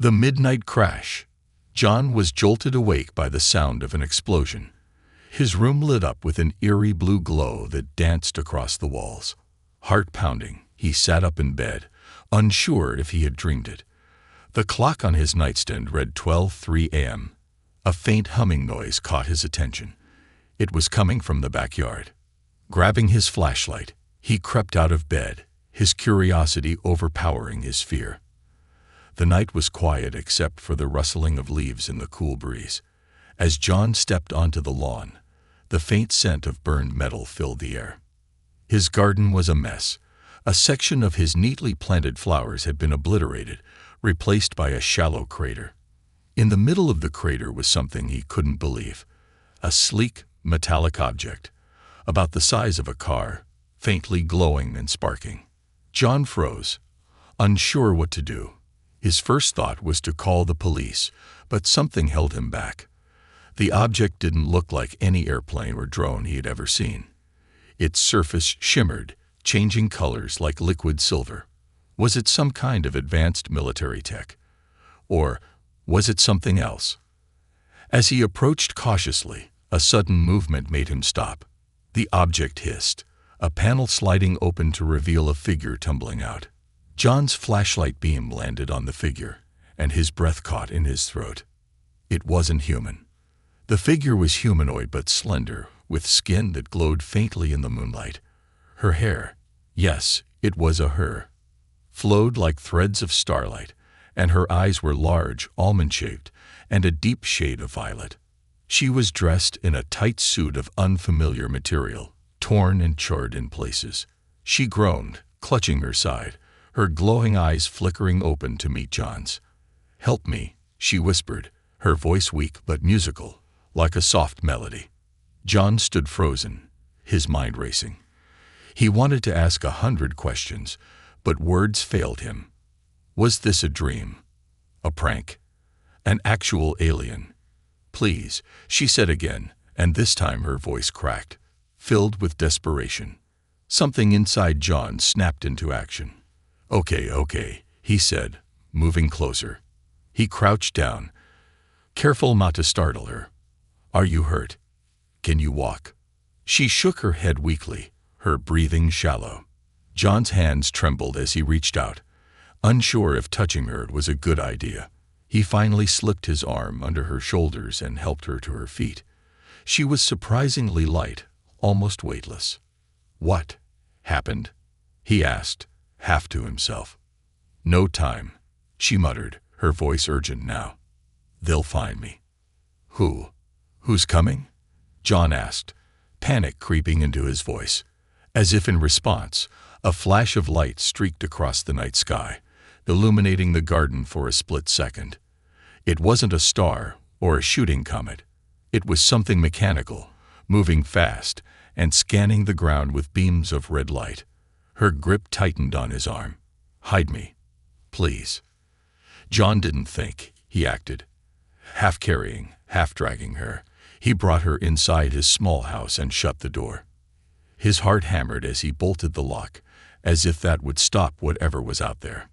The midnight crash. John was jolted awake by the sound of an explosion. His room lit up with an eerie blue glow that danced across the walls. Heart pounding, he sat up in bed, unsure if he had dreamed it. The clock on his nightstand read 12:03 a.m. A faint humming noise caught his attention. It was coming from the backyard. Grabbing his flashlight, he crept out of bed, his curiosity overpowering his fear. The night was quiet except for the rustling of leaves in the cool breeze. As John stepped onto the lawn, the faint scent of burned metal filled the air. His garden was a mess. A section of his neatly planted flowers had been obliterated, replaced by a shallow crater. In the middle of the crater was something he couldn't believe. A sleek, metallic object, about the size of a car, faintly glowing and sparking. John froze, unsure what to do. His first thought was to call the police, but something held him back. The object didn't look like any airplane or drone he had ever seen. Its surface shimmered, changing colors like liquid silver. Was it some kind of advanced military tech? Or was it something else? As he approached cautiously, a sudden movement made him stop. The object hissed, a panel sliding open to reveal a figure tumbling out. John's flashlight beam landed on the figure, and his breath caught in his throat. It wasn't human. The figure was humanoid but slender, with skin that glowed faintly in the moonlight. Her hair, yes, it was a her, flowed like threads of starlight, and her eyes were large, almond-shaped, and a deep shade of violet. She was dressed in a tight suit of unfamiliar material, torn and charred in places. She groaned, clutching her side, her glowing eyes flickering open to meet John's. "Help me," she whispered, her voice weak but musical, like a soft melody. John stood frozen, his mind racing. He wanted to ask 100 questions, but words failed him. Was this a dream? A prank? An actual alien? "Please," she said again, and this time her voice cracked, filled with desperation. Something inside John snapped into action. Okay, he said, moving closer. He crouched down, careful not to startle her. "Are you hurt? Can you walk?" She shook her head weakly, her breathing shallow. John's hands trembled as he reached out, unsure if touching her was a good idea. He finally slipped his arm under her shoulders and helped her to her feet. She was surprisingly light, almost weightless. "What happened?" he asked, half to himself. "No time," she muttered, her voice urgent now. "They'll find me." Who's coming?" John asked, panic creeping into his voice. As if in response, a flash of light streaked across the night sky, illuminating the garden for a split second. It wasn't a star or a shooting comet. It was something mechanical, moving fast and scanning the ground with beams of red light. Her grip tightened on his arm. "Hide me, please." John didn't think, he acted. Half carrying, half dragging her, he brought her inside his small house and shut the door. His heart hammered as he bolted the lock, as if that would stop whatever was out there.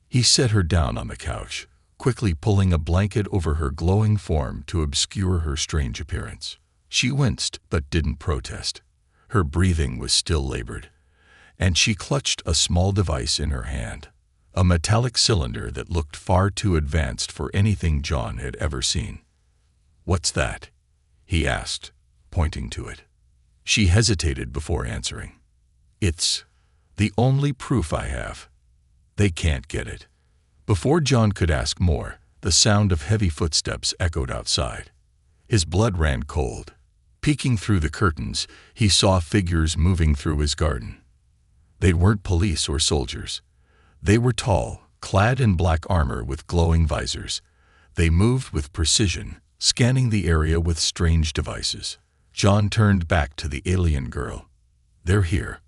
He set her down on the couch, quickly pulling a blanket over her glowing form to obscure her strange appearance. She winced but didn't protest. Her breathing was still labored, and she clutched a small device in her hand, a metallic cylinder that looked far too advanced for anything John had ever seen. "What's that?" he asked, pointing to it. She hesitated before answering. "It's the only proof I have. They can't get it." Before John could ask more, the sound of heavy footsteps echoed outside. His blood ran cold. Peeking through the curtains, he saw figures moving through his garden. They weren't police or soldiers. They were tall, clad in black armor with glowing visors. They moved with precision, scanning the area with strange devices. John turned back to the alien girl. "They're here.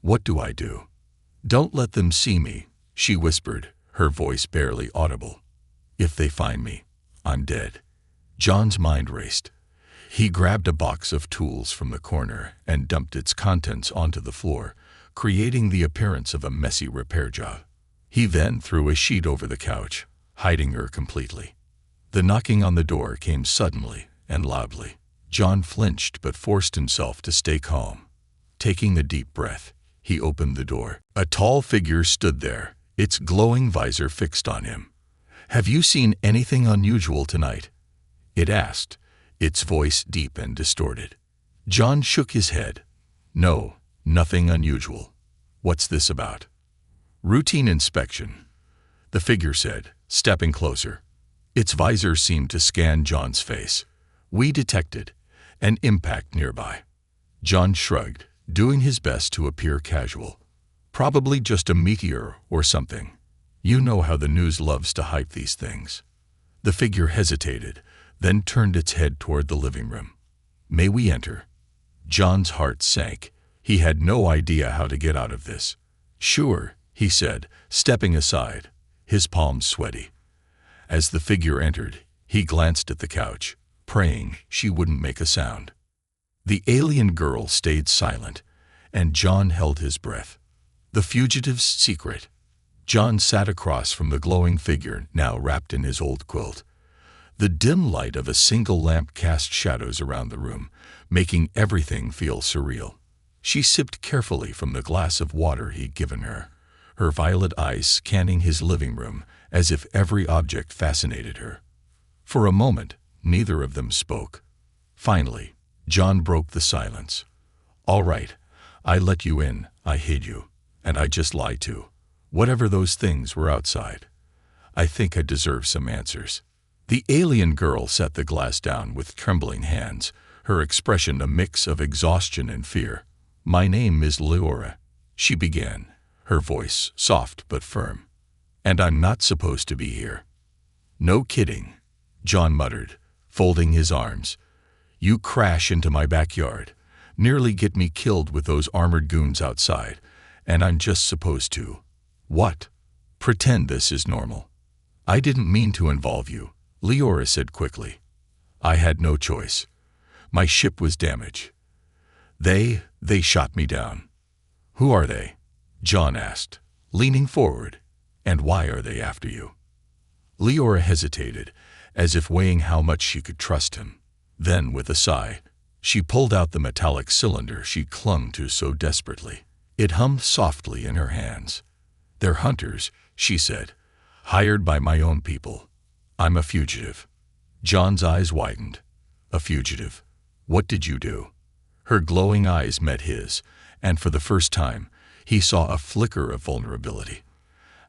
What do I do?" "Don't let them see me," she whispered, her voice barely audible. "If they find me, I'm dead." John's mind raced. He grabbed a box of tools from the corner and dumped its contents onto the floor, creating the appearance of a messy repair job. He then threw a sheet over the couch, hiding her completely. The knocking on the door came suddenly and loudly. John flinched but forced himself to stay calm. Taking a deep breath, he opened the door. A tall figure stood there, its glowing visor fixed on him. "Have you seen anything unusual tonight?" it asked, its voice deep and distorted. John shook his head. "No, nothing unusual. What's this about?" "Routine inspection," the figure said, stepping closer. Its visor seemed to scan John's face. "We detected an impact nearby." John shrugged, doing his best to appear casual. "Probably just a meteor or something. You know how the news loves to hype these things." The figure hesitated, then turned its head toward the living room. "May we enter?" John's heart sank. He had no idea how to get out of this. "Sure," he said, stepping aside, his palms sweaty. As the figure entered, he glanced at the couch, praying she wouldn't make a sound. The alien girl stayed silent, and John held his breath. The fugitive's secret. John sat across from the glowing figure, now wrapped in his old quilt. The dim light of a single lamp cast shadows around the room, making everything feel surreal. She sipped carefully from the glass of water he'd given her, her violet eyes scanning his living room as if every object fascinated her. For a moment, neither of them spoke. Finally, John broke the silence. "All right, I let you in, I hid you, and I just lied too. Whatever those things were outside. I think I deserve some answers." The alien girl set the glass down with trembling hands, her expression a mix of exhaustion and fear. "My name is Leora," she began, her voice soft but firm. "And I'm not supposed to be here." "No kidding," John muttered, folding his arms. "You crash into my backyard, nearly get me killed with those armored goons outside, and I'm just supposed to. What? Pretend this is normal." "I didn't mean to involve you," Leora said quickly. "I had no choice. My ship was damaged. They shot me down." "Who are they?" John asked, leaning forward. "And why are they after you?" Leora hesitated, as if weighing how much she could trust him. Then, with a sigh, she pulled out the metallic cylinder she clung to so desperately. It hummed softly in her hands. "They're hunters," she said, "hired by my own people. I'm a fugitive." John's eyes widened. "A fugitive? What did you do?" Her glowing eyes met his, and for the first time, he saw a flicker of vulnerability.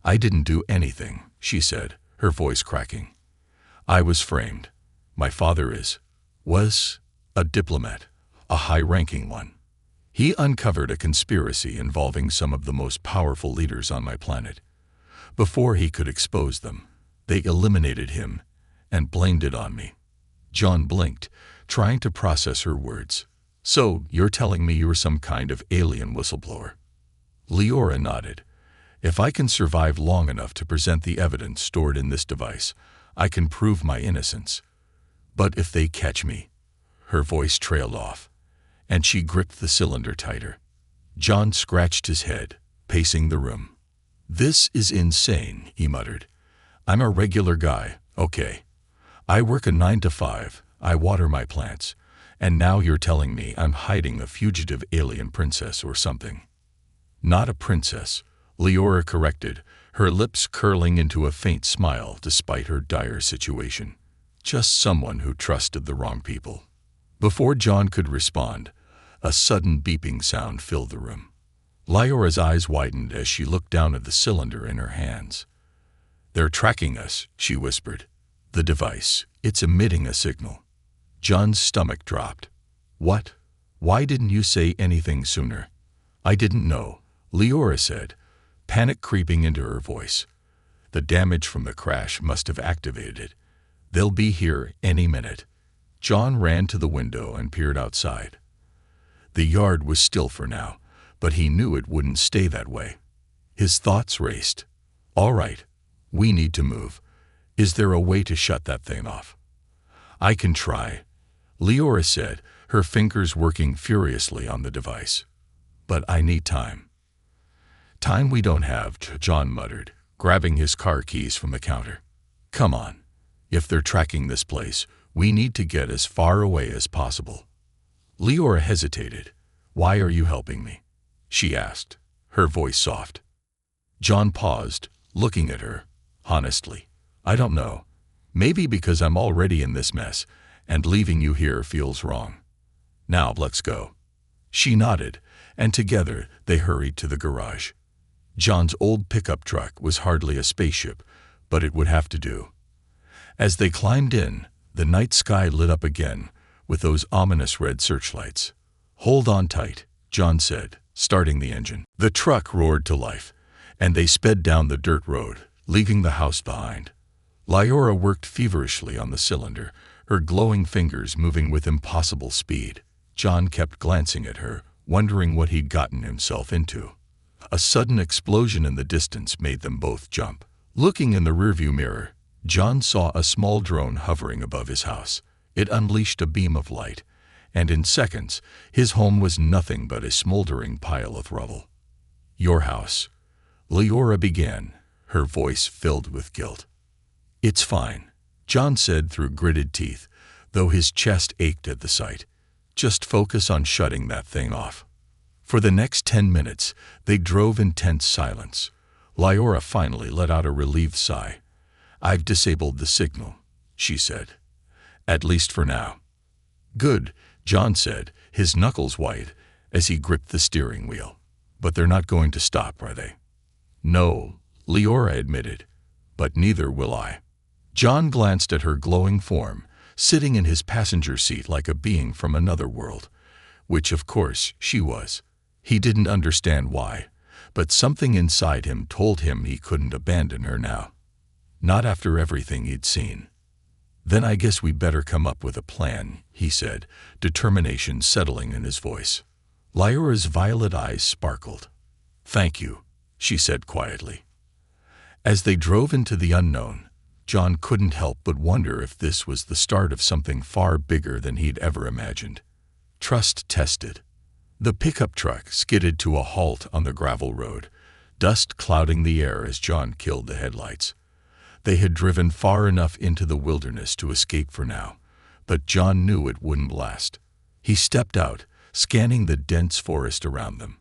"I didn't do anything," she said, her voice cracking. "I was framed. My father was a diplomat, a high-ranking one. He uncovered a conspiracy involving some of the most powerful leaders on my planet. Before he could expose them, they eliminated him and blamed it on me." John blinked, trying to process her words. "So, you're telling me you were some kind of alien whistleblower?" Leora nodded. "If I can survive long enough to present the evidence stored in this device, I can prove my innocence. But if they catch me..." Her voice trailed off, and she gripped the cylinder tighter. John scratched his head, pacing the room. "This is insane," he muttered. "I'm a regular guy, okay. I work a 9 to 5, I water my plants, and now you're telling me I'm hiding a fugitive alien princess or something." "Not a princess," Leora corrected, her lips curling into a faint smile despite her dire situation. "Just someone who trusted the wrong people." Before John could respond, a sudden beeping sound filled the room. Leora's eyes widened as she looked down at the cylinder in her hands. "They're tracking us," she whispered. "The device, it's emitting a signal." John's stomach dropped. "What? Why didn't you say anything sooner?" "I didn't know," Leora said, panic creeping into her voice. "The damage from the crash must have activated it. They'll be here any minute." John ran to the window and peered outside. The yard was still for now, but he knew it wouldn't stay that way. His thoughts raced. "All right, we need to move. Is there a way to shut that thing off?" "I can try," Leora said, her fingers working furiously on the device. "But I need time." "Time we don't have," John muttered, grabbing his car keys from the counter. Come on. If they're tracking this place, we need to get as far away as possible. Leora hesitated. Why are you helping me? She asked, her voice soft. John paused, looking at her. Honestly, I don't know. Maybe because I'm already in this mess, and leaving you here feels wrong. Now let's go. She nodded, and together they hurried to the garage. John's old pickup truck was hardly a spaceship, but it would have to do. As they climbed in, the night sky lit up again with those ominous red searchlights. Hold on tight, John said, starting the engine. The truck roared to life, and they sped down the dirt road, leaving the house behind. Leora worked feverishly on the cylinder, her glowing fingers moving with impossible speed. John kept glancing at her, wondering what he'd gotten himself into. A sudden explosion in the distance made them both jump. Looking in the rearview mirror, John saw a small drone hovering above his house. It unleashed a beam of light, and in seconds, his home was nothing but a smoldering pile of rubble. Your house, Leora began, her voice filled with guilt. It's fine, John said through gritted teeth, though his chest ached at the sight. Just focus on shutting that thing off. For the next 10 minutes, they drove in tense silence. Leora finally let out a relieved sigh. I've disabled the signal, she said. At least for now. Good, John said, his knuckles white, as he gripped the steering wheel. But they're not going to stop, are they? No, Leora admitted, but neither will I. John glanced at her glowing form, sitting in his passenger seat like a being from another world, which of course she was. He didn't understand why, but something inside him told him he couldn't abandon her now. Not after everything he'd seen. Then I guess we better come up with a plan, he said, determination settling in his voice. Leora's violet eyes sparkled. Thank you, she said quietly. As they drove into the unknown, John couldn't help but wonder if this was the start of something far bigger than he'd ever imagined. Trust tested. The pickup truck skidded to a halt on the gravel road, dust clouding the air as John killed the headlights. They had driven far enough into the wilderness to escape for now, but John knew it wouldn't last. He stepped out, scanning the dense forest around them,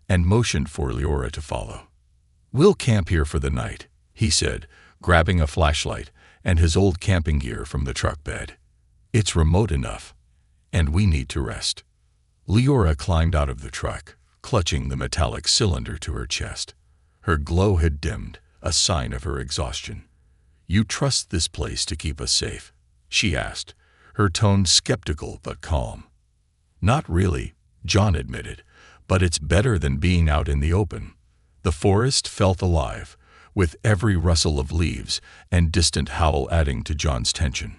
and motioned for Leora to follow. We'll camp here for the night, he said, grabbing a flashlight and his old camping gear from the truck bed. It's remote enough, and we need to rest. Leora climbed out of the truck, clutching the metallic cylinder to her chest. Her glow had dimmed, a sign of her exhaustion. You trust this place to keep us safe? She asked, her tone skeptical but calm. Not really, John admitted, but it's better than being out in the open. The forest felt alive, with every rustle of leaves and distant howl adding to John's tension.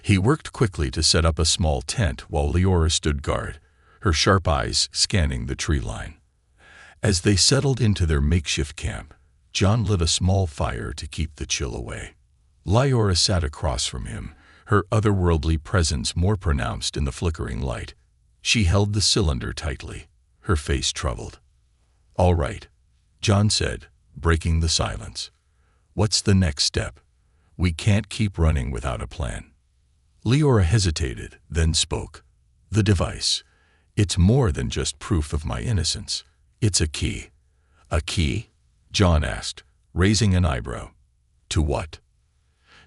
He worked quickly to set up a small tent while Leora stood guard, her sharp eyes scanning the tree line. As they settled into their makeshift camp, John lit a small fire to keep the chill away. Leora sat across from him, her otherworldly presence more pronounced in the flickering light. She held the cylinder tightly, her face troubled. All right, John said, breaking the silence. What's the next step? We can't keep running without a plan. Leora hesitated, then spoke. The device. It's more than just proof of my innocence. It's a key. A key? John asked, raising an eyebrow. To what?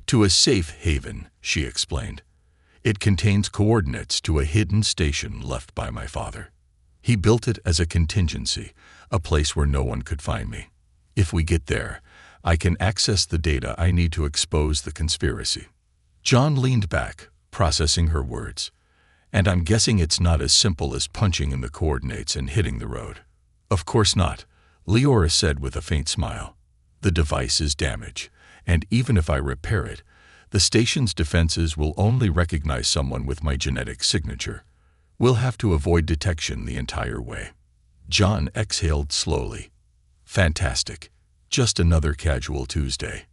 To a safe haven, she explained. It contains coordinates to a hidden station left by my father. He built it as a contingency, a place where no one could find me. If we get there, I can access the data I need to expose the conspiracy. John leaned back, processing her words. And I'm guessing it's not as simple as punching in the coordinates and hitting the road. Of course not, Leora said with a faint smile. The device is damaged, and even if I repair it, the station's defenses will only recognize someone with my genetic signature. We'll have to avoid detection the entire way. John exhaled slowly. Fantastic. Just another casual Tuesday.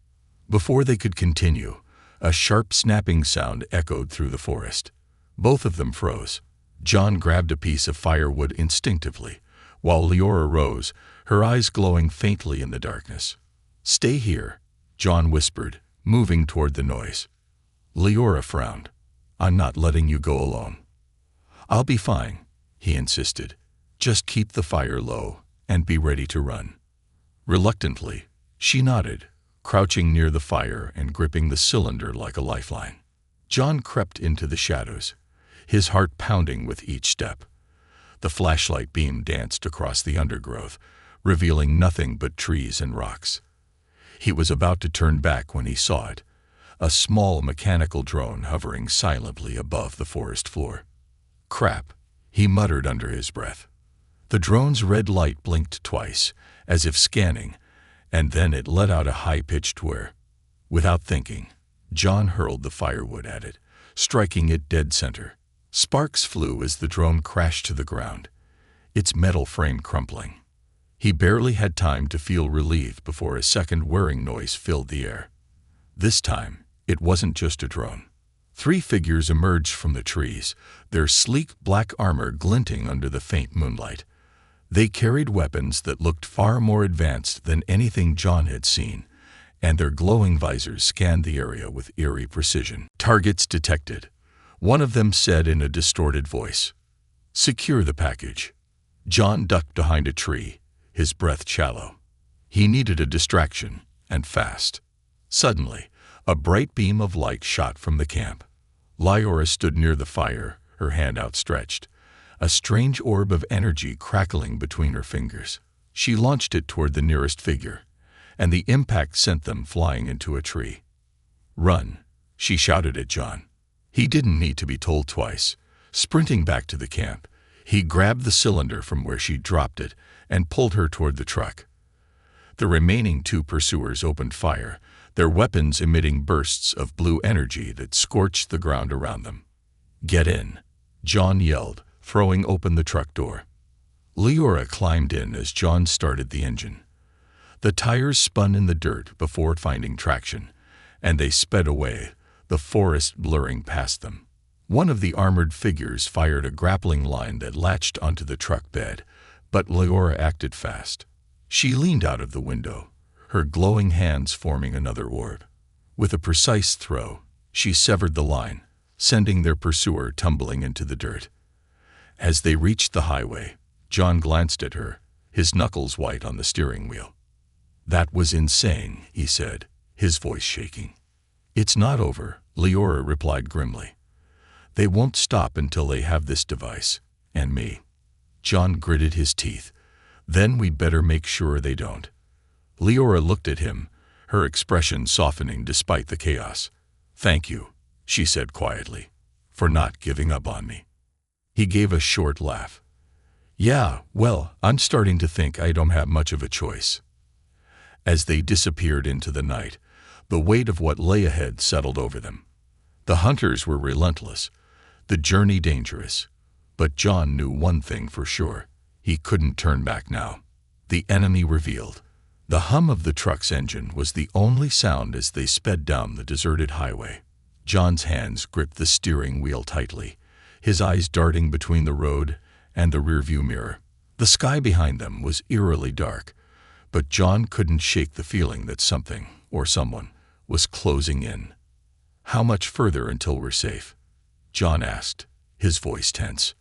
Before they could continue, a sharp snapping sound echoed through the forest. Both of them froze. John grabbed a piece of firewood instinctively, while Leora rose, her eyes glowing faintly in the darkness. Stay here, John whispered, moving toward the noise. Leora frowned. "I'm not letting you go alone." "I'll be fine," he insisted. "Just keep the fire low and be ready to run." Reluctantly, she nodded, crouching near the fire and gripping the cylinder like a lifeline. John crept into the shadows, his heart pounding with each step. The flashlight beam danced across the undergrowth, revealing nothing but trees and rocks. He was about to turn back when he saw it, a small mechanical drone hovering silently above the forest floor. "Crap," he muttered under his breath. The drone's red light blinked twice, as if scanning, and then it let out a high-pitched whir. Without thinking, John hurled the firewood at it, striking it dead center. Sparks flew as the drone crashed to the ground, its metal frame crumpling. He barely had time to feel relief before a second whirring noise filled the air. This time, it wasn't just a drone. 3 figures emerged from the trees, their sleek black armor glinting under the faint moonlight. They carried weapons that looked far more advanced than anything John had seen, and their glowing visors scanned the area with eerie precision. "Targets detected," one of them said in a distorted voice. "Secure the package." John ducked behind a tree, his breath shallow. He needed a distraction, and fast. Suddenly, a bright beam of light shot from the camp. Leora stood near the fire, her hand outstretched, a strange orb of energy crackling between her fingers. She launched it toward the nearest figure, and the impact sent them flying into a tree. "Run," she shouted at John. He didn't need to be told twice. Sprinting back to the camp, he grabbed the cylinder from where she dropped it and pulled her toward the truck. The remaining 2 pursuers opened fire, their weapons emitting bursts of blue energy that scorched the ground around them. "Get in," John yelled, throwing open the truck door. Leora climbed in as John started the engine. The tires spun in the dirt before finding traction, and they sped away, the forest blurring past them. One of the armored figures fired a grappling line that latched onto the truck bed, but Leora acted fast. She leaned out of the window, her glowing hands forming another orb. With a precise throw, she severed the line, sending their pursuer tumbling into the dirt. As they reached the highway, John glanced at her, his knuckles white on the steering wheel. "That was insane," he said, his voice shaking. "It's not over," Leora replied grimly. "They won't stop until they have this device, and me." John gritted his teeth. "Then we better make sure they don't." Leora looked at him, her expression softening despite the chaos. "Thank you," she said quietly, "for not giving up on me." He gave a short laugh. "Yeah, well, I'm starting to think I don't have much of a choice." As they disappeared into the night, the weight of what lay ahead settled over them. The hunters were relentless, the journey dangerous, but John knew one thing for sure: he couldn't turn back now. The enemy revealed. The hum of the truck's engine was the only sound as they sped down the deserted highway. John's hands gripped the steering wheel tightly, his eyes darting between the road and the rearview mirror. The sky behind them was eerily dark, but John couldn't shake the feeling that something, or someone, was closing in. "How much further until we're safe?" John asked, his voice tense.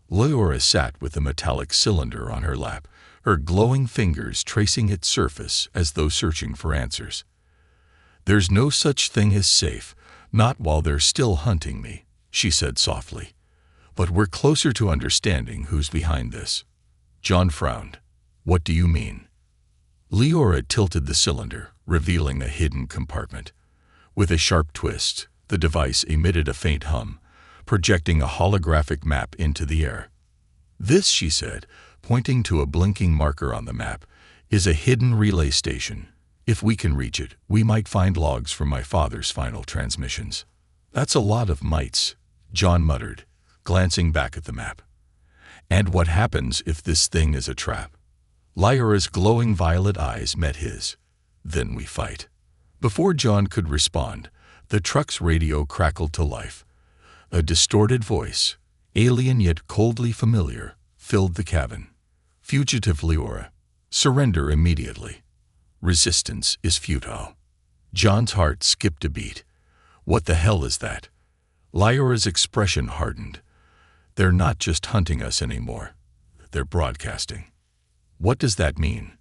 Leora sat with the metallic cylinder on her lap, her glowing fingers tracing its surface as though searching for answers. "There's no such thing as safe, not while they're still hunting me," she said softly. "But we're closer to understanding who's behind this." John frowned. "What do you mean?" Leora tilted the cylinder, revealing a hidden compartment. With a sharp twist, the device emitted a faint hum, projecting a holographic map into the air. "This," she said, pointing to a blinking marker on the map, "is a hidden relay station. If we can reach it, we might find logs from my father's final transmissions." "That's a lot of mites," John muttered, glancing back at the map. "And what happens if this thing is a trap?" Leora's glowing violet eyes met his. "Then we fight." Before John could respond, the truck's radio crackled to life. A distorted voice, alien yet coldly familiar, filled the cabin. "Fugitive Leora, surrender immediately. Resistance is futile." John's heart skipped a beat. What the hell is that? Lyora's expression hardened. They're not just hunting us anymore. They're broadcasting. What does that mean?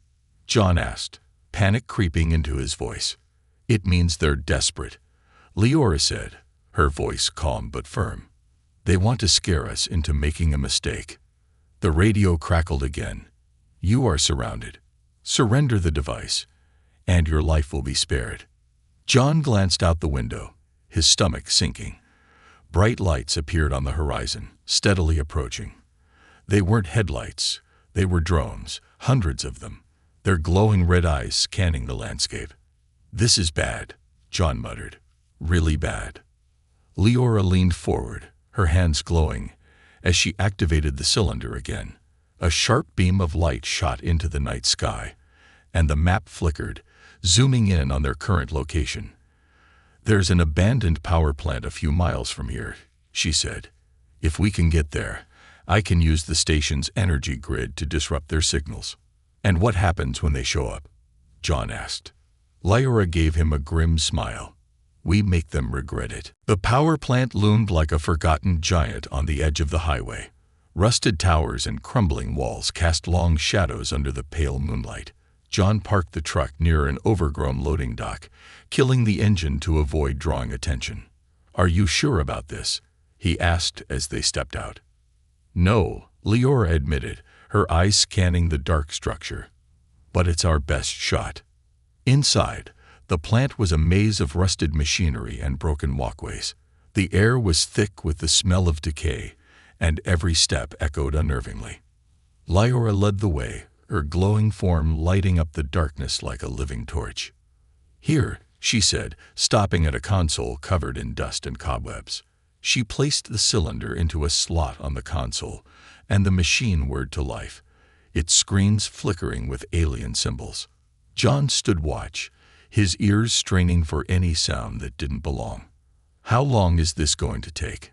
John asked, panic creeping into his voice. It means they're desperate, Lyora said, her voice calm but firm. They want to scare us into making a mistake. The radio crackled again. You are surrounded. Surrender the device, and your life will be spared. John glanced out the window, his stomach sinking. Bright lights appeared on the horizon, steadily approaching. They weren't headlights. They were drones, hundreds of them, their glowing red eyes scanning the landscape. This is bad, John muttered. Really bad. Lyora leaned forward, her hands glowing, as she activated the cylinder again. A sharp beam of light shot into the night sky, and the map flickered, zooming in on their current location. There's an abandoned power plant a few miles from here, she said. If we can get there, I can use the station's energy grid to disrupt their signals. And what happens when they show up? John asked. Lyora gave him a grim smile. We make them regret it. The power plant loomed like a forgotten giant on the edge of the highway. Rusted towers and crumbling walls cast long shadows under the pale moonlight. John parked the truck near an overgrown loading dock, killing the engine to avoid drawing attention. Are you sure about this? He asked as they stepped out. No, Lyora admitted, her eyes scanning the dark structure. But it's our best shot. Inside, the plant was a maze of rusted machinery and broken walkways. The air was thick with the smell of decay, and every step echoed unnervingly. Lyora led the way, her glowing form lighting up the darkness like a living torch. Here, she said, stopping at a console covered in dust and cobwebs. She placed the cylinder into a slot on the console, and the machine whirred to life, its screens flickering with alien symbols. John stood watch, his ears straining for any sound that didn't belong. How long is this going to take?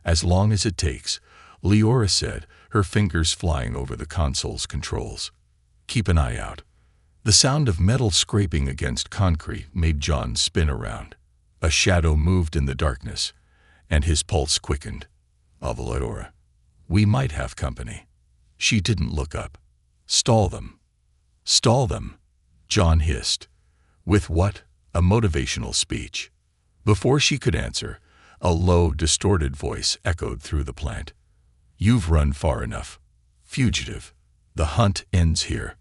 As long as it takes, Lyora said, her fingers flying over the console's controls. Keep an eye out. The sound of metal scraping against concrete made John spin around. A shadow moved in the darkness, and his pulse quickened. Lyora. We might have company. She didn't look up. Stall them. Stall them, John hissed. With what? A motivational speech. Before she could answer, a low, distorted voice echoed through the plant. You've run far enough. Fugitive. The hunt ends here.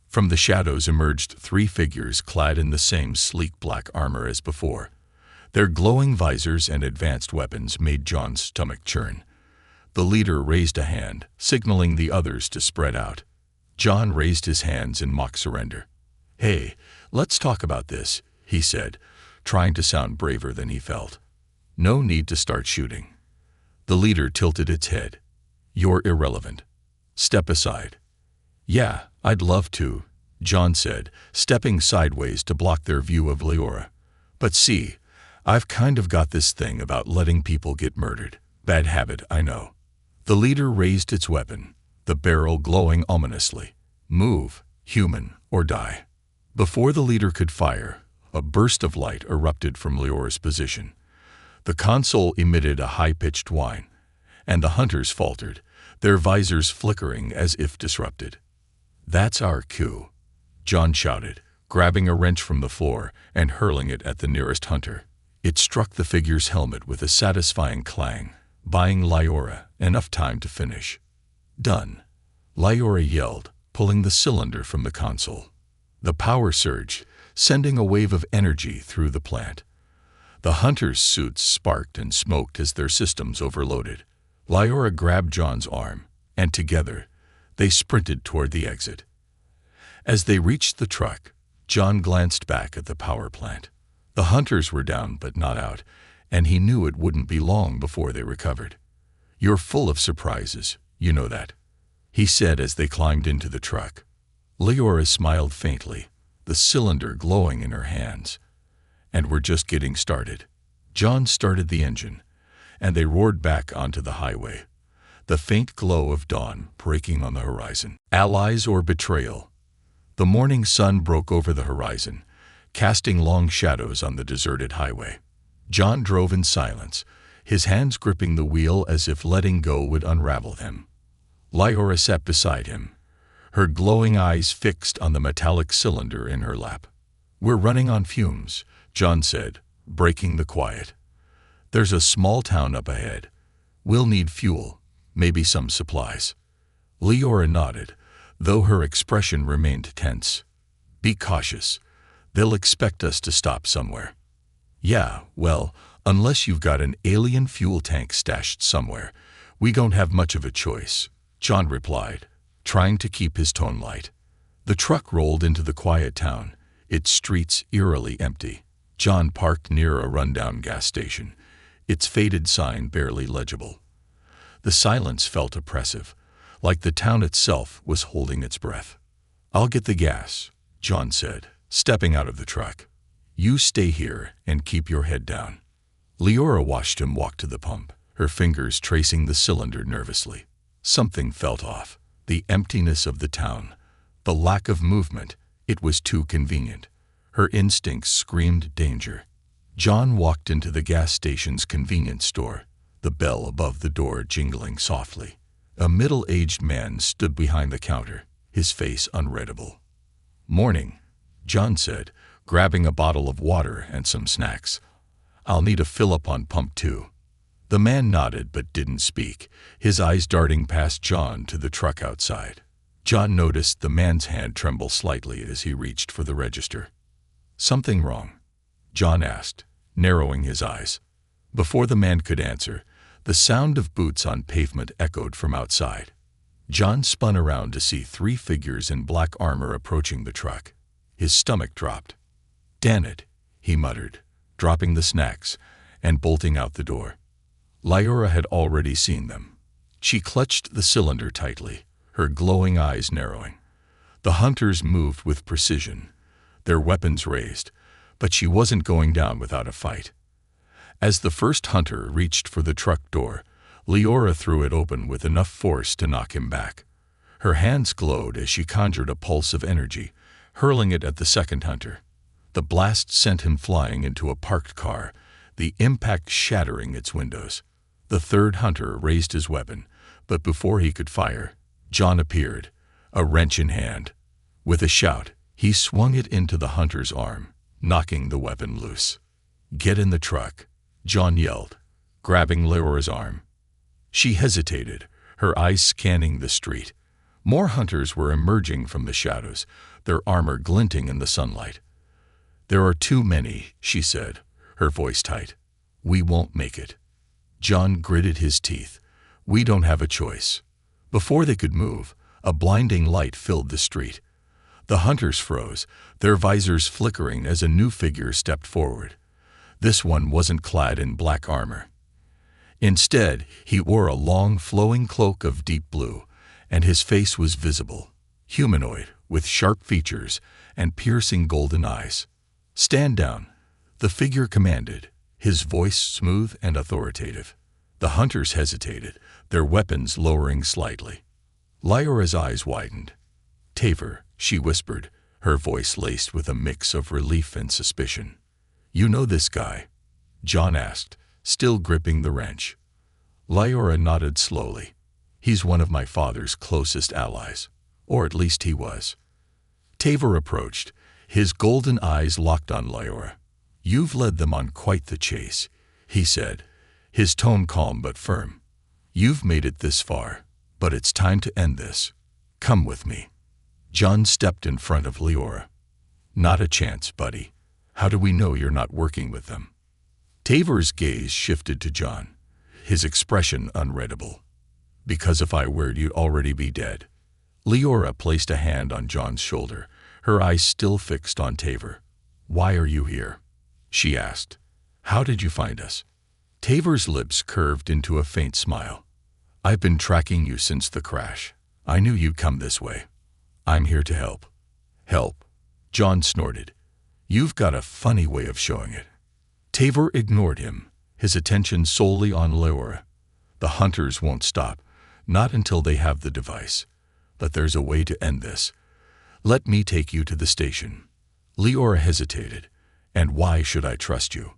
From the shadows emerged three figures clad in the same sleek black armor as before. Their glowing visors and advanced weapons made John's stomach churn. The leader raised a hand, signaling the others to spread out. John raised his hands in mock surrender. Hey, let's talk about this, he said, trying to sound braver than he felt. No need to start shooting. The leader tilted its head. You're irrelevant. Step aside. Yeah, I'd love to, John said, stepping sideways to block their view of Lyora. But see, I've kind of got this thing about letting people get murdered. Bad habit, I know. The leader raised its weapon, the barrel glowing ominously. Move, human, or die. Before the leader could fire, a burst of light erupted from Lyora's position. The console emitted a high-pitched whine, and the hunters faltered, their visors flickering as if disrupted. That's our cue, John shouted, grabbing a wrench from the floor and hurling it at the nearest hunter. It struck the figure's helmet with a satisfying clang, buying Lyora enough time to finish. Done, Lyora yelled, pulling the cylinder from the console. The power surged, sending a wave of energy through the plant. The hunters' suits sparked and smoked as their systems overloaded. Lyora grabbed John's arm, and together, they sprinted toward the exit. As they reached the truck, John glanced back at the power plant. The hunters were down but not out, and he knew it wouldn't be long before they recovered. You're full of surprises, you know that, he said as they climbed into the truck. Lyora smiled faintly, the cylinder glowing in her hands. And we're just getting started. John started the engine, and they roared back onto the highway, the faint glow of dawn breaking on the horizon. Allies or betrayal? The morning sun broke over the horizon, casting long shadows on the deserted highway. John drove in silence, his hands gripping the wheel as if letting go would unravel them. Lyora sat beside him, her glowing eyes fixed on the metallic cylinder in her lap. "We're running on fumes," John said, breaking the quiet. "There's a small town up ahead. We'll need fuel, maybe some supplies." Lyora nodded, though her expression remained tense. "Be cautious. They'll expect us to stop somewhere." "Yeah, well, unless you've got an alien fuel tank stashed somewhere, we don't have much of a choice," John replied, trying to keep his tone light. The truck rolled into the quiet town, its streets eerily empty. John parked near a rundown gas station, its faded sign barely legible. The silence felt oppressive, like the town itself was holding its breath. "I'll get the gas," John said, stepping out of the truck. "You stay here and keep your head down." Lyora watched him walk to the pump, her fingers tracing the cylinder nervously. Something felt off. The emptiness of the town, the lack of movement, it was too convenient. Her instincts screamed danger. John walked into the gas station's convenience store, the bell above the door jingling softly. A middle-aged man stood behind the counter, his face unreadable. "Morning," John said, grabbing a bottle of water and some snacks. "I'll need a fill-up on pump 2. The man nodded but didn't speak, his eyes darting past John to the truck outside. John noticed the man's hand tremble slightly as he reached for the register. "Something wrong?" John asked, narrowing his eyes. Before the man could answer, the sound of boots on pavement echoed from outside. John spun around to see 3 figures in black armor approaching the truck. His stomach dropped. "Damn it," he muttered, dropping the snacks and bolting out the door. Lyora had already seen them. She clutched the cylinder tightly, her glowing eyes narrowing. The hunters moved with precision, their weapons raised, but she wasn't going down without a fight. As the first hunter reached for the truck door, Lyora threw it open with enough force to knock him back. Her hands glowed as she conjured a pulse of energy, hurling it at the second hunter. The blast sent him flying into a parked car, the impact shattering its windows. The third hunter raised his weapon, but before he could fire, John appeared, a wrench in hand. With a shout, he swung it into the hunter's arm, knocking the weapon loose. "Get in the truck," John yelled, grabbing Lyora's arm. She hesitated, her eyes scanning the street. More hunters were emerging from the shadows, their armor glinting in the sunlight. "There are too many," she said, her voice tight. "We won't make it." John gritted his teeth. "We don't have a choice." Before they could move, a blinding light filled the street. The hunters froze, their visors flickering as a new figure stepped forward. This one wasn't clad in black armor. Instead, he wore a long, flowing cloak of deep blue, and his face was visible, humanoid, with sharp features and piercing golden eyes. "Stand down," the figure commanded, his voice smooth and authoritative. The hunters hesitated, their weapons lowering slightly. Lyora's eyes widened. "Taver," she whispered, her voice laced with a mix of relief and suspicion. "You know this guy?" John asked, still gripping the wrench. Lyora nodded slowly. "He's one of my father's closest allies, or at least he was." Taver approached, his golden eyes locked on Lyora. "You've led them on quite the chase," he said, his tone calm but firm. "You've made it this far, but it's time to end this. Come with me." John stepped in front of Lyora. "Not a chance, buddy. How do we know you're not working with them?" Taver's gaze shifted to John, his expression unreadable. "Because if I were, you'd already be dead." Lyora placed a hand on John's shoulder, her eyes still fixed on Taver. "Why are you here?" she asked. "How did you find us?" Taver's lips curved into a faint smile. "I've been tracking you since the crash. I knew you'd come this way. I'm here to help." "Help?" John snorted. "You've got a funny way of showing it." Taver ignored him, his attention solely on Lyora. "The hunters won't stop, not until they have the device. But there's a way to end this. Let me take you to the station. Leora hesitated. And why should I trust you?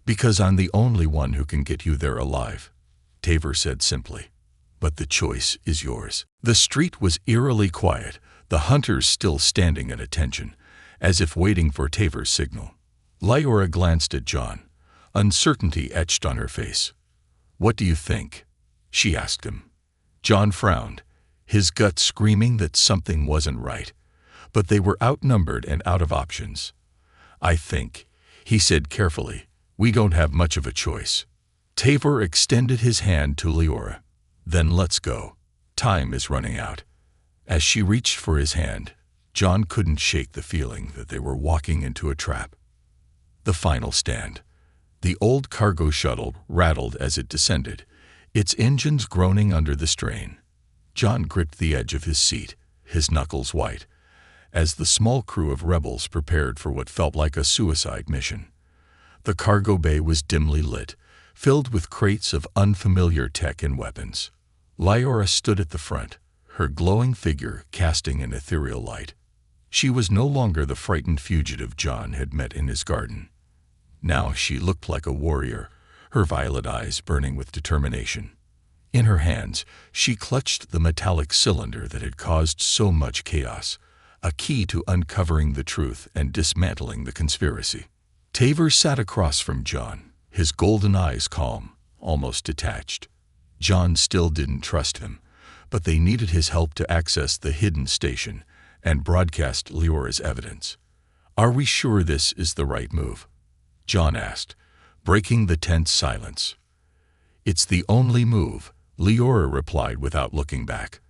Because I'm the only one who can get you there alive, Tavor said simply. But the choice is yours. The street was eerily quiet, the hunters still standing at attention, as if waiting for Tavor's signal. Leora glanced at John, uncertainty etched on her face. What do you think? She asked him. John frowned, his gut screaming that something wasn't right, but they were outnumbered and out of options. I think, he said carefully, we don't have much of a choice. Tavor extended his hand to Leora. Then let's go. Time is running out. As she reached for his hand, John couldn't shake the feeling that they were walking into a trap. The final stand. The old cargo shuttle rattled as it descended, its engines groaning under the strain. John gripped the edge of his seat, his knuckles white, as the small crew of rebels prepared for what felt like a suicide mission. The cargo bay was dimly lit, filled with crates of unfamiliar tech and weapons. Leora stood at the front, her glowing figure casting an ethereal light. She was no longer the frightened fugitive John had met in his garden. Now she looked like a warrior, her violet eyes burning with determination. In her hands, she clutched the metallic cylinder that had caused so much chaos, a key to uncovering the truth and dismantling the conspiracy. Tavor sat across from John, his golden eyes calm, almost detached. John still didn't trust him, but they needed his help to access the hidden station and broadcast Leora's evidence. Are we sure this is the right move? John asked, breaking the tense silence. It's the only move, Leora replied without looking back.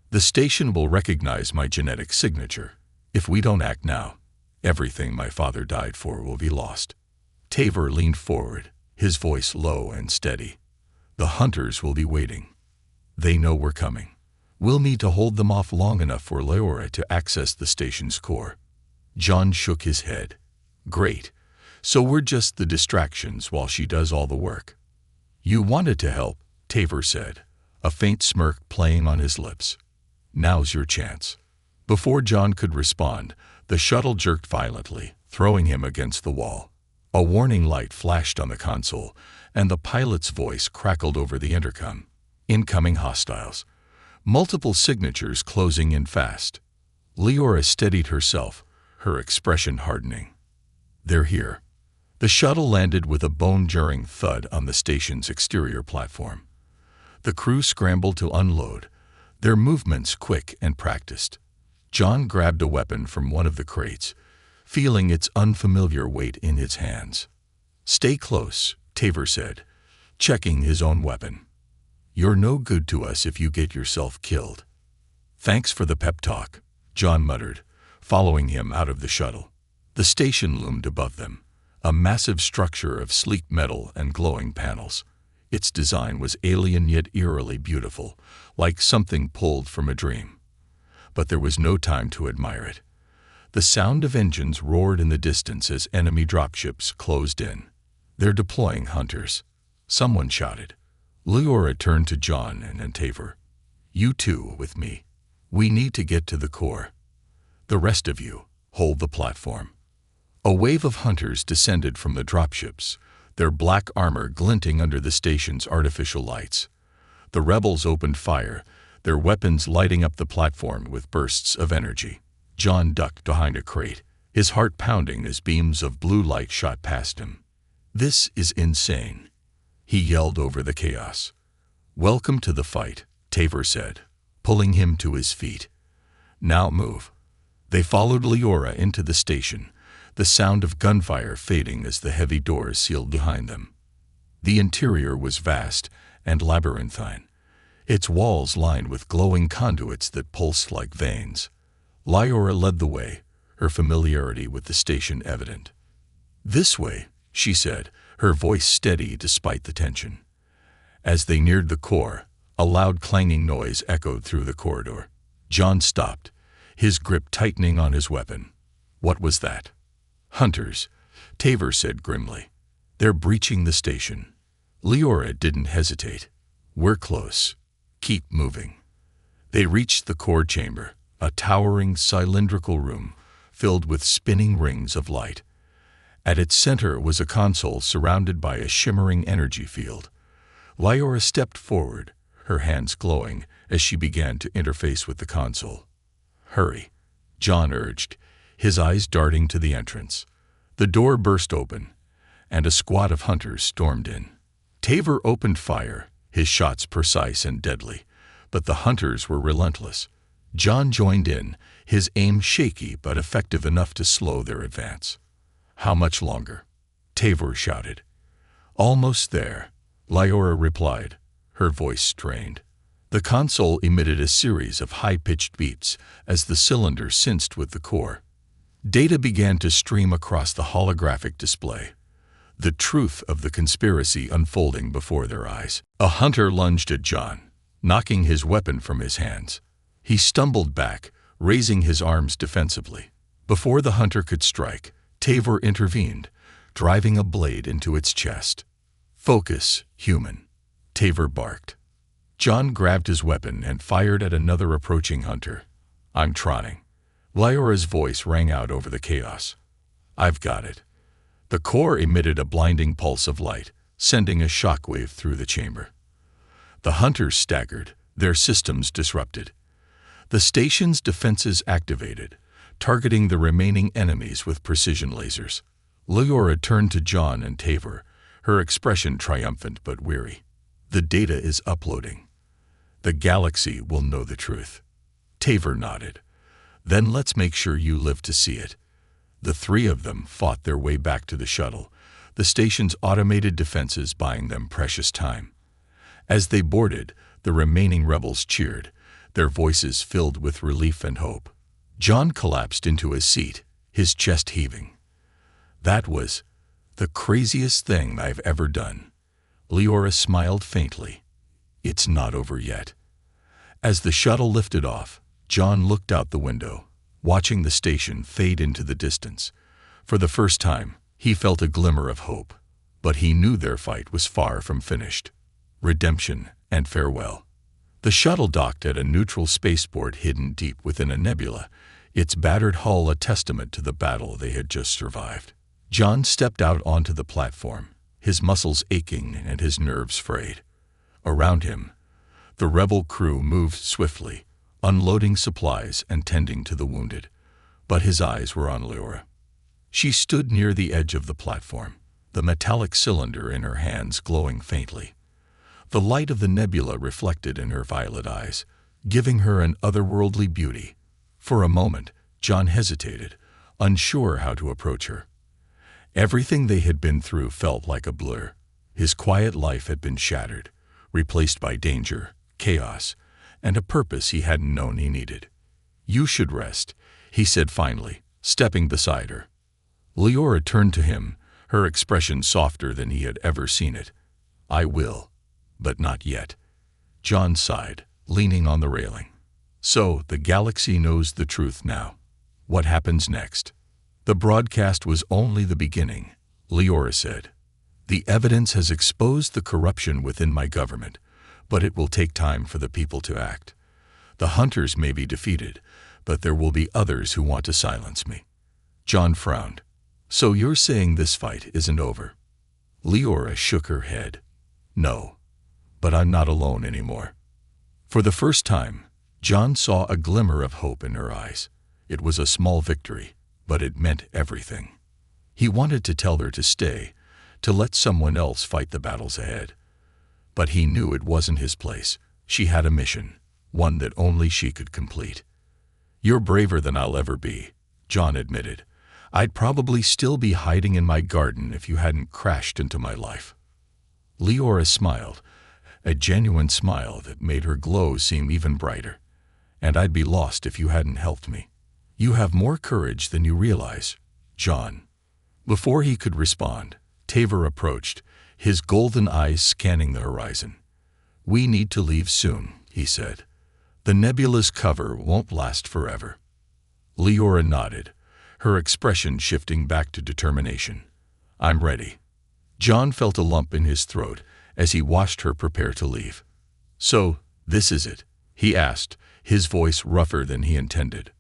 The station will recognize my genetic signature. If we don't act now, everything my father died for will be lost. Tavor leaned forward, his voice low and steady. The hunters will be waiting. They know we're coming. We'll need to hold them off long enough for Leora to access the station's core. John shook his head. Great. So we're just the distractions while she does all the work. You wanted to help, Tavor said, a faint smirk playing on his lips. Now's your chance. Before John could respond, the shuttle jerked violently, throwing him against the wall. A warning light flashed on the console, and the pilot's voice crackled over the intercom. Incoming hostiles. Multiple signatures closing in fast. Leora steadied herself, her expression hardening. They're here. The shuttle landed with a bone-jarring thud on the station's exterior platform. The crew scrambled to unload, their movements quick and practiced. John grabbed a weapon from one of the crates, feeling its unfamiliar weight in his hands. Stay close, Tavor said, checking his own weapon. You're no good to us if you get yourself killed. Thanks for the pep talk, John muttered, following him out of the shuttle. The station loomed above them, a massive structure of sleek metal and glowing panels. Its design was alien yet eerily beautiful, like something pulled from a dream. But there was no time to admire it. The sound of engines roared in the distance as enemy dropships closed in. They're deploying hunters, someone shouted. Leora turned to John and Tavor. You two with me. We need to get to the core. The rest of you, hold the platform. A wave of hunters descended from the dropships, their black armor glinting under the station's artificial lights. The rebels opened fire, their weapons lighting up the platform with bursts of energy. John ducked behind a crate, his heart pounding as beams of blue light shot past him. This is insane, he yelled over the chaos. Welcome to the fight, Tavor said, pulling him to his feet. Now move. They followed Leora into the station, the sound of gunfire fading as the heavy doors sealed behind them. The interior was vast and labyrinthine, its walls lined with glowing conduits that pulsed like veins. Leora led the way, her familiarity with the station evident. This way, she said, her voice steady despite the tension. As they neared the core, a loud clanging noise echoed through the corridor. John stopped, his grip tightening on his weapon. What was that? Hunters, Tavor said grimly. They're breaching the station. Leora didn't hesitate. We're close. Keep moving. They reached the core chamber, a towering cylindrical room filled with spinning rings of light. At its center was a console surrounded by a shimmering energy field. Lyora stepped forward, her hands glowing as she began to interface with the console. "Hurry," John urged, his eyes darting to the entrance. The door burst open, and a squad of hunters stormed in. Tavor opened fire, his shots precise and deadly, but the hunters were relentless. John joined in, his aim shaky but effective enough to slow their advance. "How much longer?" Tavor shouted. "Almost there," Lyora replied, her voice strained. The console emitted a series of high-pitched beats as the cylinder sensed with the core. Data began to stream across the holographic display, the truth of the conspiracy unfolding before their eyes. A hunter lunged at John, knocking his weapon from his hands. He stumbled back, raising his arms defensively. Before the hunter could strike, Tavor intervened, driving a blade into its chest. "Focus, human," Tavor barked. John grabbed his weapon and fired at another approaching hunter. "I'm trying." Lyora's voice rang out over the chaos. "I've got it." The core emitted a blinding pulse of light, sending a shockwave through the chamber. The hunters staggered, their systems disrupted. The station's defenses activated, targeting the remaining enemies with precision lasers. Lyora turned to John and Tavor, her expression triumphant but weary. "The data is uploading. The galaxy will know the truth." Tavor nodded. "Then let's make sure you live to see it." The three of them fought their way back to the shuttle, the station's automated defenses buying them precious time. As they boarded, the remaining rebels cheered, their voices filled with relief and hope. John collapsed into his seat, his chest heaving. "That was the craziest thing I've ever done." Lyora smiled faintly. "It's not over yet." As the shuttle lifted off, John looked out the window, watching the station fade into the distance. For the first time, he felt a glimmer of hope, but he knew their fight was far from finished. Redemption and farewell. The shuttle docked at a neutral spaceport hidden deep within a nebula, its battered hull a testament to the battle they had just survived. John stepped out onto the platform, his muscles aching and his nerves frayed. Around him, the rebel crew moved swiftly, unloading supplies and tending to the wounded, but his eyes were on Lyora. She stood near the edge of the platform, the metallic cylinder in her hands glowing faintly. The light of the nebula reflected in her violet eyes, giving her an otherworldly beauty. For a moment, John hesitated, unsure how to approach her. Everything they had been through felt like a blur. His quiet life had been shattered, replaced by danger, chaos, and a purpose he hadn't known he needed. "You should rest," he said finally, stepping beside her. Lyora turned to him, her expression softer than he had ever seen it. "I will, but not yet." John sighed, leaning on the railing. "So the galaxy knows the truth now. What happens next?" "The broadcast was only the beginning," Lyora said. "The evidence has exposed the corruption within my government, but it will take time for the people to act. The hunters may be defeated, but there will be others who want to silence me." John frowned. "So you're saying this fight isn't over?" Lyora shook her head. "No, but I'm not alone anymore." For the first time, John saw a glimmer of hope in her eyes. It was a small victory, but it meant everything. He wanted to tell her to stay, to let someone else fight the battles ahead. But he knew it wasn't his place. She had a mission, one that only she could complete. "You're braver than I'll ever be," John admitted. "I'd probably still be hiding in my garden if you hadn't crashed into my life." Lyora smiled, a genuine smile that made her glow seem even brighter. "And I'd be lost if you hadn't helped me. You have more courage than you realize, John." Before he could respond, Tavor approached, his golden eyes scanning the horizon. "We need to leave soon," he said. "The nebula's cover won't last forever." Lyora nodded, her expression shifting back to determination. "I'm ready." John felt a lump in his throat as he watched her prepare to leave. "So, this is it?" he asked, his voice rougher than he intended.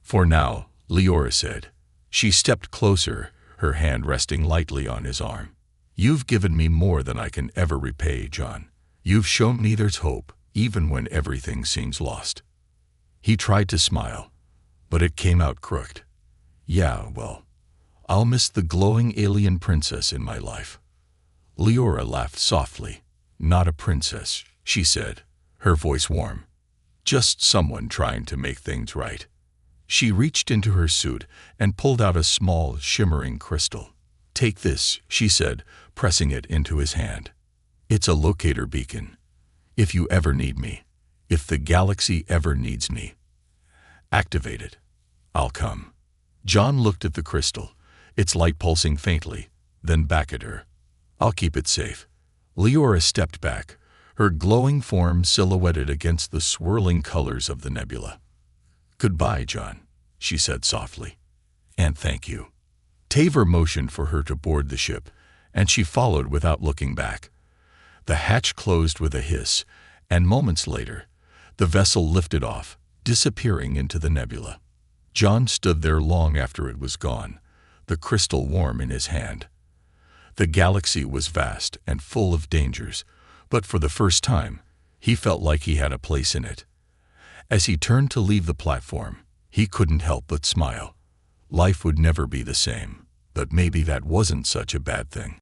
"For now," Leora said. She stepped closer, her hand resting lightly on his arm. You've given me more than I can ever repay, John. You've shown me there's hope, even when everything seems lost. He tried to smile, but it came out crooked. Yeah, well, I'll miss the glowing alien princess in my life. Leora laughed softly. Not a princess, she said, her voice warm. Just someone trying to make things right. She reached into her suit and pulled out a small, shimmering crystal. Take this, she said, pressing it into his hand. It's a locator beacon. If you ever need me, if the galaxy ever needs me, activate it. I'll come. John looked at the crystal, its light pulsing faintly, then back at her. I'll keep it safe. Leora stepped back, her glowing form silhouetted against the swirling colors of the nebula. Goodbye, John, she said softly. And thank you. Taver motioned for her to board the ship, and she followed without looking back. The hatch closed with a hiss, and moments later, the vessel lifted off, disappearing into the nebula. John stood there long after it was gone, the crystal warm in his hand. The galaxy was vast and full of dangers, but for the first time, he felt like he had a place in it. As he turned to leave the platform, he couldn't help but smile. Life would never be the same, but maybe that wasn't such a bad thing.